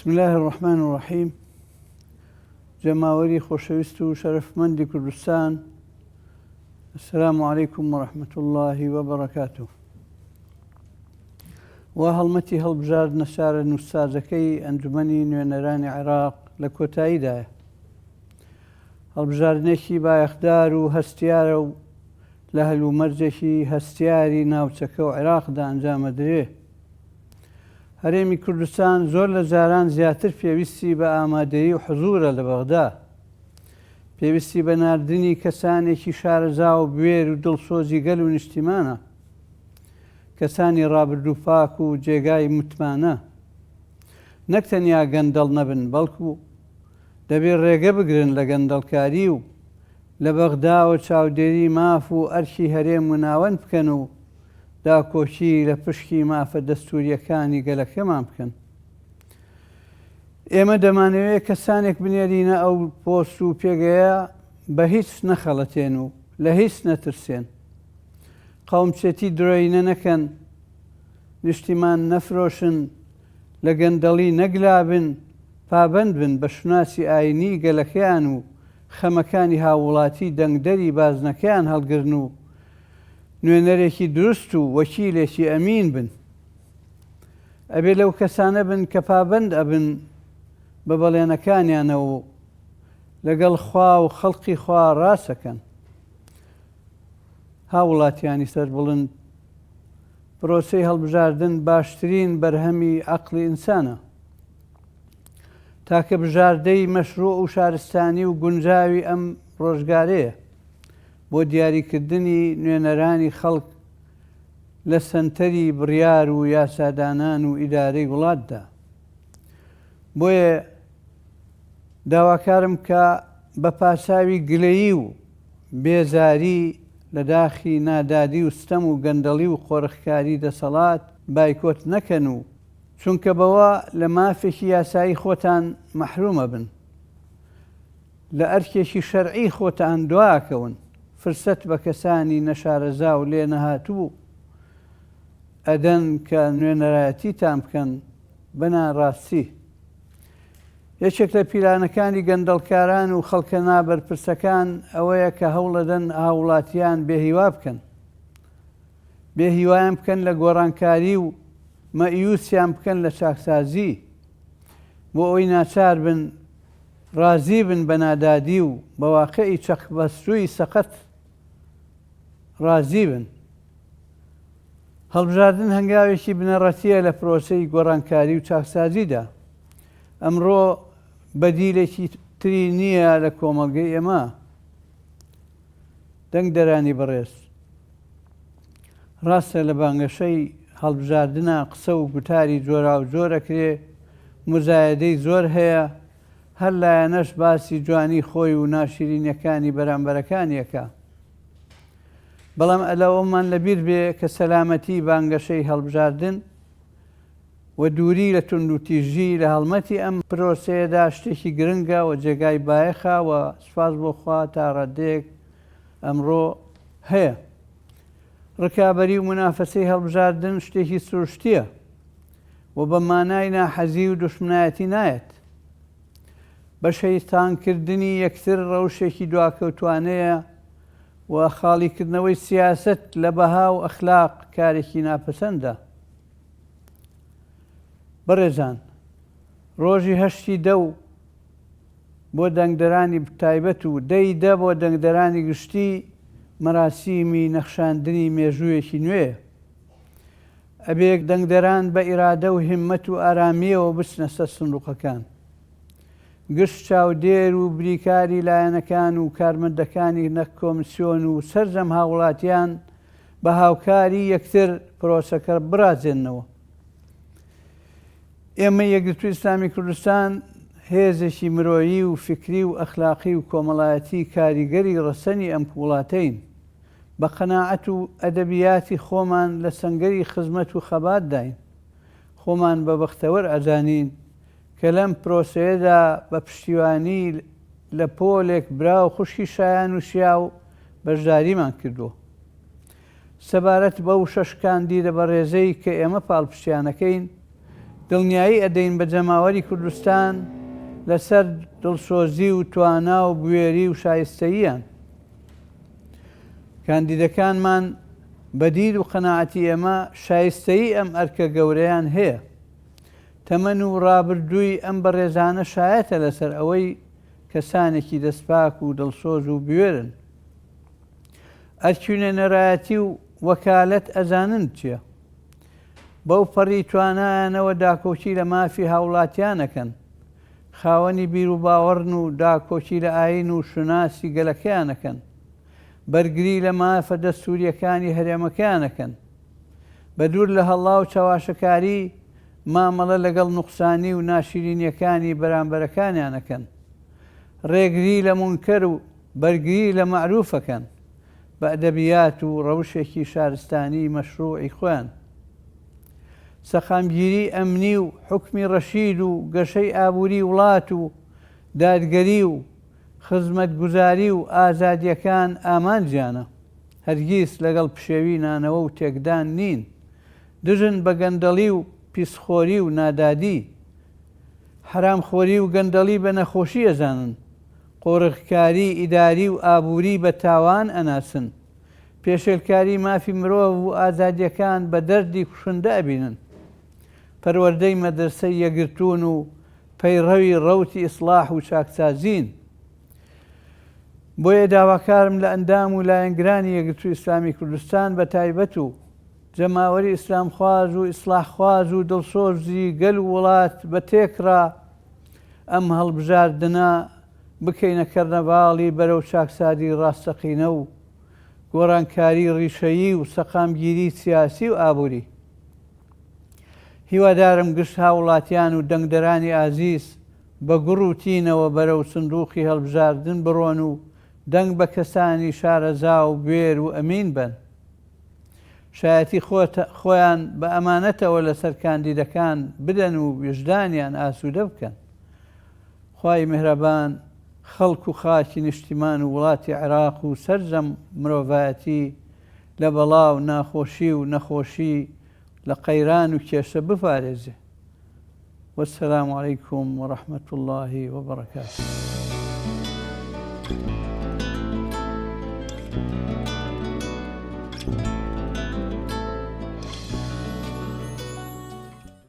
بسم الله الرحمن الرحیم. جەماوەری خۆشەویست و شەرەفمەندی کوردستان، السلام علیکم ورحمة الله وبركاته. وا هەڵمەتی هەڵبژاردنە شارە نووسسازەکەی ئەنجومەنی نوێنەرانی عێراق لە کۆتاییدایە. هەڵبژاردنێکی بایەخدار و هەستیارە و لە هەلومەرجێکی هەستیاری ناوچەکە و عێراقدا ئەنجامەدرێ. هەرێمی کوردستان زۆر لە جاران زیاتر پێویستی بە ئامادەیی و حزورە لە بەغدا، پێویستی بە ناردنی کەسانێکی شارەزا و بوێر و دڵسۆزی گەل و نیشتیمانە، کەسانی ڕابردوو پاک و جێگای متمانە، نەک تەنیا گەندەڵ نەبن بەڵکو دەبێت ڕێگە بگرن لە گەندەڵکاری و لە بەغداوە چاودێری ماف و ئەرکی هەرێم و ناوەند بکەن و داکۆچی لە پشکی مافە دەستوریەکانی گەلەکەمان بکەن. ئێمە دەمانەوێت کەسانێک بنێرینە ئەو پۆست و پێگەیە بە هیچ نەخەڵەتێن و لە هیچ نەترسێن، قەومچێتی درۆینە نەکەن، نیشتیمان نەفرۆشن، لە گەندەڵی نەگلابن، پابەند بن بە شوناسی ئاینی گەلەکەیان و خەمەکانی هاوڵاتی دەنگدەری بازنەکەیان هەڵگرن و نوێنەرێکی دروست و وەکیلێکی ئەمین بن. ئەبێ لەو کەسانە بن کە پابەند ئەبن بە بەڵێنەکانیانەوە و لەگەڵ خوا و خەڵقی خوا ڕاستەکەن. هاوڵاتیانی سەربڵند، پرۆسەی هەڵبژاردن باشترین بەرهەمی عەقڵی ئینسانە. تاکە بژاردەی مەشروع و شارستانی و گونجاوی ئەم ڕۆژگارەیە بۆ دیاریکردنی نوێنەرانی خەڵک لە سەنتەری بڕیار و یاسادانان و ئیدارەی وڵاتدا. بۆیە داواکارم کە بە پاساوی گلەیی و بێزاری لە داخی نادادی و ستەم و گەندەڵی و خۆرەخکاری دەسەڵات بایکۆت نەکەن و چونکە بەوە لە مافێکی یاسایی خۆتان مەحرومە بن، لە ئەرکێکی شەرعی خۆتان دواکەون، فرسەت بە کەسانی نەشارەزا و لێ نەهاتوو ئەدەن کە نوێنەرایەتیتان بکەن بەناڕاستی. یەکێک لە پیلانەکانی گەندەڵکاران و خەڵکە نابەرپرسەکان ئەوەیە کە هەوڵەدەن هاوڵاتیان بێهیوا بکەن، بێهیوایان بکەن لە گۆڕانکاری و مەئیوسیان بکەن لە چاکسازی، بۆ ئەوەی ناچار بن ڕازی بن بە نادادی و بە واقعی چەقبەستووی سەقەت ڕازی بن. هەڵبژاردن هەنگاوێکی بنەڕەتیە لە پرۆسەی گۆڕانکاری و چاکسازیدا. ئەمڕۆ بەدیلێکی تری نییە لە کۆمەلگەی ئێمە. دەنگدەرانی بەڕێز، ڕاستە لە بانگەشەی هەڵبژاردنە قسە و گوتاری جۆرا و جۆرەکرێ، مزایەدەی زۆر هەیە، هەر لایەنەش باسی جوانی خۆی و ناشرینیەکانی بەرامبەرەکانیەکە. بەڵام ئەلەوەمان لەبیر بێ کە سەلامەتی بانگەشەی هەڵبژاردن و دووری لە توندوتیژی لە هەڵمەتی ئەم پرۆسەیەدا شتێکی گرنگە و جێگای بایەخە و سوپاس بۆ خوا تا ڕادەیەک ئەمڕۆ هەیە. ڕکابەری و منافەسەی هەڵبژاردن شتێکی سروشتیە و بە مانای ناحەزی و دوشمنایەتی نایەت. بە شەیتانکردنی یەکتر ڕەوشێکی دواکەوتوانەیە و خاڵیکردنەوەی سیاسەت لە بەها و ئەخلاق کارێکی ناپەسەندە. بەڕێزان، ڕۆژی هەشتی دە بۆ دەنگدەرانی تایبەت و دەی دە بۆ دەنگدەرانی گشتی مەراسیمی نەخشاندنی مێژوویەکی نوێیە. ئەبێ دەنگدەران بە ئیرادە و هیممەت و ئارامیەوە بچنە سەر سندوقەکان. گشت چاودێر و بریکاری لایەنەکان و کارمەندەکانی نەکۆمیسیۆن و سەرجەم هاوڵاتیان بە هاوکاری یەکتر پرۆسەکە بڕازێننەوە. ئێمە یەکگرتووی ئیسلامی کوردستان هێزێکی مرۆیی و فکری و ئەخلاقی و کۆمەڵایەتی کاریگەری ڕەسەنی ئەم وڵاتەین. بە قەناعەت و ئەدەبیاتی خۆمان لە سەنگەری خزمەت و خەبات داین، خۆمان بە بەختەوەر ئەزانین کە لەم پرۆسەیەدا بە پشتیوانی لە پۆلێک برا و خوشکی شایان و شیا و بەشداریمان کردووە. سەبارەت بەو شەش کاندیدە بەڕێزەی کە ئێمە پاڵپشتیانەکەین، دڵنیایی ئەدەین بە جەماوەری کوردستان لەسەر دڵسۆزی و توانا و بوێری و شایستەییان. کاندیدەکانمان بەدید و قەناعەتی ئێمە شایستەیی ئەم ئەرکە گەورەیان هەیە. تەمەن و ڕابردووی ئەم بەڕێزانە شایەتە لەسەر ئەوەی کەسانێکی دەستپاک و دڵسۆز و بوێرن. ئەرکی نوێنەرایەتی و وەکالەت ئەزانن چییە؟ بەو پەڕی توانایانەوە داکۆچی لە مافی هاوڵاتیانەکەن، خاوەنی بیر و باوەڕن و داکۆچی لە ئاین و شوناسی گەلەکەیانەکەن، بەرگری لە مافە دەستوریەکانی هەرێمەکەیانەکەن، بە دوور لە هەڵا و چاواشەکاری مامەڵە لەگەڵ نوقسانی و ناشرینیەکانی بەرامبەرەکانیانەکەن، ڕێگری لە مونکەر و بەرگری لە مەعروفەکەن بە ئەدەبیات و ڕەوشێکی شارستانی مەشروعی خۆیان. سەخامگیری ئەمنی و حکمی ڕەشید و گەشەی ئابووری وڵات و دادگەری و خزمەتگوزاری و ئازادیەکان ئامانجیانە، هەرگیز لەگەڵ پشێوی نانەوە و تێکدان نین، دژن بە گەندەڵی و پیسخۆری و نادادی، حرامخۆری و گەندەڵی بە نەخۆشی ئەزانن، قۆڕغکاری ئیداری و ئابووری بە تاوان ئەناسن، پێشێلکاری مافی مرۆڤ و ئازادیەکان بە دەردی کوشندە ئەبینن، پەروەردەی مەدرسەی یەکگرتوون و پەیڕەوی ڕەوتی ئیسلاح و چاکسازین. بۆیە داواکارم لە ئەندام و لایەنگرانی یەکگرتووی ئیسلامی کوردستان بە تایبەت و جەماوەری ئیسلامخواز و ئیسلاحخواز و دڵسۆزی گەل و وڵات بە تێکڕا ئەم هەڵبژاردنە بکەینە کەرنەڤاڵی بەرەو چاکسازی ڕاستەقینە و گۆڕانکاری ڕیشەیی و سەقامگیری سیاسی و ئابووری. هیوادارم گشت هاوڵاتیان و دەنگدەرانی ئازیز بە گوڕ و تینەوە بەرەو سندوقی هەڵبژاردن بڕۆن و دەنگ بە کەسانی شارەزا و بوێر و ئەمین بن. شایەتی خۆیان بە ئەمانەتەوە لەسەر کاندیدەکان بدەن و وجدانیان ئاسوودە بکەن. خوای میهرەبان خەڵک و خاکی نیشتیمان و وڵاتی عێراق و سەرجەم مرۆڤایەتی لە بەڵاو ناخۆشی و نەخۆشی لە قەیران و کێشە بپارێزێ. وەسەلام عەلەیکوم وەڕەحمەت الله وبەڕەکاتوه.